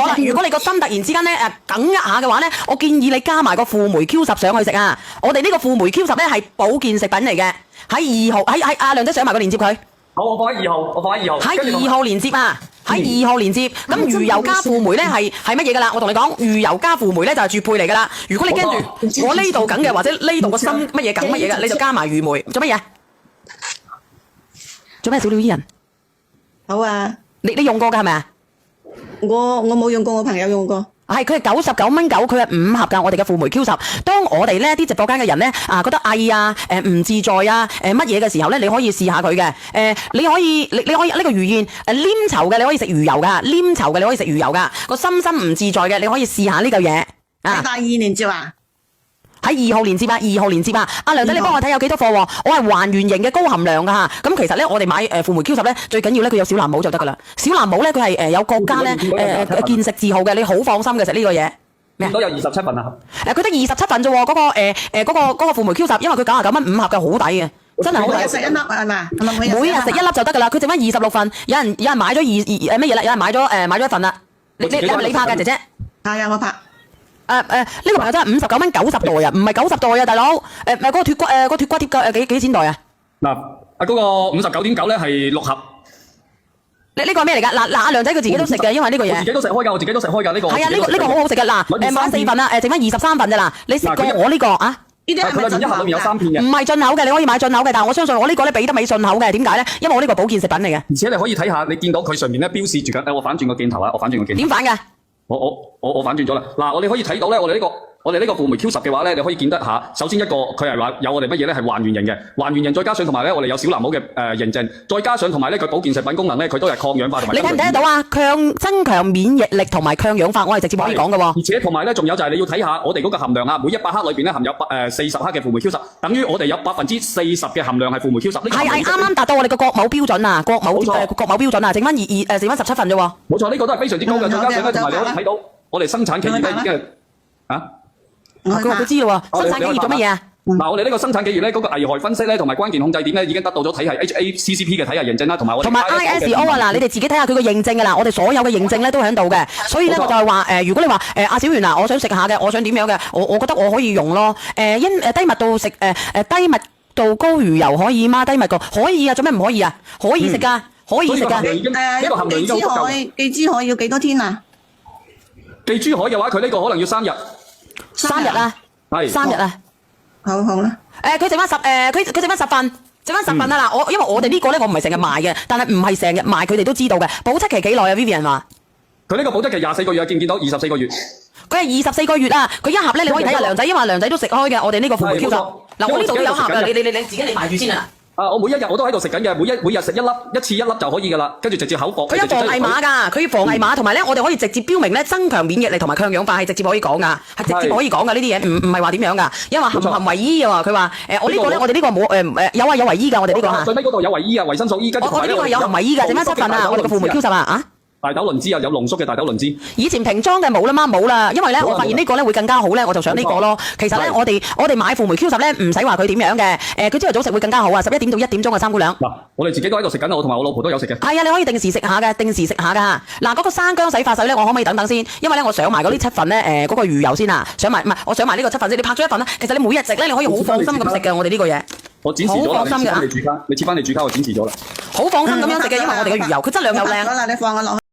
講啦，如果你個心突然之間咧梗一下嘅話咧，我建議你加埋個輔酶 Q10上去食啊！我哋呢個輔酶 Q10咧係保健食品嚟嘅，喺2號喺阿亮仔上埋個鏈接佢。好，我放喺2號，我放喺2號。喺2號連接啊！喺2號連接，咁魚油加輔酶咧係乜嘢㗎啦？我同你講，魚油加輔酶咧就係絕配嚟㗎啦。如果你跟住我呢度梗嘅，或者呢度個心乜嘢梗乜嘢嘅，你就加埋魚酶。做乜嘢？做咩小鳥依人？好啊！你用過㗎係咪啊？我冇用過，我朋友用過。係佢係99蚊9，佢係5盒㗎。我哋嘅輔酶 Q10。當我哋咧啲直播間嘅人咧覺得翳啊唔自在啊乜嘢嘅時候咧，你可以試下佢嘅你可以呢個魚燕黏稠嘅，你可以食魚油㗎，黏稠嘅你可以食魚油㗎。個心唔自在嘅，你可以試下呢個嘢啊。第2連接啊！喺2號連接啊，2號連接啊！阿亮仔，你幫我睇有幾多貨喎？我係還原型嘅高含量㗎嚇。咁其實咧，我哋買輔酶 Q10咧，最緊要咧佢有小藍帽就得㗎啦。小藍帽咧，佢係有國家咧健食字號嘅，你好放心嘅食呢個嘢。咩？都有27份啊！佢得27份啫喎，嗰個輔酶 Q10，因為佢99蚊5盒嘅，好抵嘅，真係好抵。每日食1粒係嘛？每日食1粒就得㗎啦。佢剩翻26份，有人買咗乜嘢啦？有人買咗一份啦。你係咪你拍㗎，姐姐？係啊，我拍。呢個朋友真係59蚊90袋啊，唔係90袋啊，大佬。嗰個脫骨貼幾錢袋啊？嗱，嗰個59.9咧係6盒。呢個係咩嚟㗎？嗱阿亮仔佢自己都食嘅，因為呢個嘢。我自己都食開㗎，我自己都食開㗎呢個。係啊，呢個好好食㗎。嗱買4份啦，剩翻23份啫嗱。你食過我呢個啊？呢啲係咪一盒裏面有3片嘅？唔係進口嘅，你可以買進口嘅，但係我相信我呢個咧比得美進口嘅。點解咧？因為我呢個保健食品嚟嘅。而且你可以睇下，你見到佢上面咧標示住緊。我反轉個鏡頭啊！我反轉個鏡頭。點反㗎？我反轉咗啦。嗱，我哋可以睇到咧，我哋呢個輔酶 Q10嘅話咧，你可以見得下。首先一個佢係話有我哋乜嘢咧係還原型嘅，還原型再加上同埋咧我哋有小藍帽嘅認證，再加上同埋咧佢保健食品功能咧，佢都係抗氧化同埋。你睇唔睇得到啊？增強免疫力同埋抗氧化，我係直接可以講嘅喎。而且同埋咧，仲有就係你要睇下我哋嗰個含量啊，每100克裏邊咧含有40克嘅輔酶 Q10，等於我哋有40%嘅含量係輔酶 Q10。係啱啱達到我哋個國某標準啊，國某標準啊，剩翻17份啫喎。冇錯，呢個都係非常之高嘅，再加上咧同埋你可以睇到我哋生產企業咧已經係佢知啦喎，生產企業做乜嘢啊？嗱，我哋呢個生產企業咧，嗰個危害分析咧，同埋關鍵控制點咧，已經得到咗體系 HACCP 嘅體系認證啦，同埋我哋 ISO 啊！嗱，你哋自己睇下佢個認證㗎啦，我哋所有嘅認證咧都喺度嘅，所以咧我就係話如果你話阿小圓我想食下嘅，我想點樣嘅，我覺得我可以用咯。低密度食低密度高魚油可以嗎？低密度可以啊，做咩唔可以啊？可以食㗎，可以食㗎。呢個含量已經足夠。記珠海要幾多天啊？記珠海嘅話，佢呢個可能要3日。3日啊？係3日啊？好啦。佢剩翻佢剩翻10份，剩翻10份啊嗱！因為我哋呢個咧，我唔係成日賣嘅，但係唔係成日賣，佢哋都知道嘅。保質期幾耐啊 ？Vivian 話佢呢個保質期24個月啊，見唔見到24個月？佢係24個月啊！佢一盒咧，你可以睇下梁仔，因為梁仔都食開嘅。我哋呢個輔酶 Q10嗱，我呢度都有盒嘅，你自己你埋住先啊！我每一日我都喺度食緊嘅，每日食1粒，一次1粒就可以㗎啦，跟住直接口服。佢有防偽碼㗎，佢防偽碼同埋咧，我哋可以直接標明咧增強免疫力同埋抗氧化係直接可以講㗎，係直接可以講㗎呢啲嘢，唔係話點樣㗎？因為含維 E 啊，佢話我呢個咧，我哋呢個冇有維 E 㗎，我哋呢個嚇。最尾嗰度有維 E 啊，維生素 E，跟住我哋呢個係有含維 E 㗎，剩翻7份啊，我哋個輔酶 Q10啊。大豆磷脂啊，有濃縮嘅大豆磷脂。以前瓶裝嘅冇啦嘛，冇啦，因為咧我發現呢個咧會更加好咧，我就想呢個咯。其實咧我哋買輔酶 Q10咧唔使話佢點樣嘅，佢朝頭早食會更加好啊，11點到1點鐘嘅3姑娘。嗱，我哋自己都喺度食緊，我同埋我老婆都有食嘅。係啊，你可以定時食下嘅，定時食下㗎。嗱，嗰個生薑洗髮水咧，我可唔可以等等先？因為咧我上埋嗰啲7份咧，嗰個魚油先啊，上埋唔係我上埋呢個7份先。你拍咗1份啦，其實你每日食咧，你可以好放心咁食嘅。我哋呢個嘢我展示咗啦，好放心㗎。你切翻你主卡，我展示咗啦。好放心咁樣食嘅，因為我哋嘅魚油佢質量又靚。好啦，你放我落去。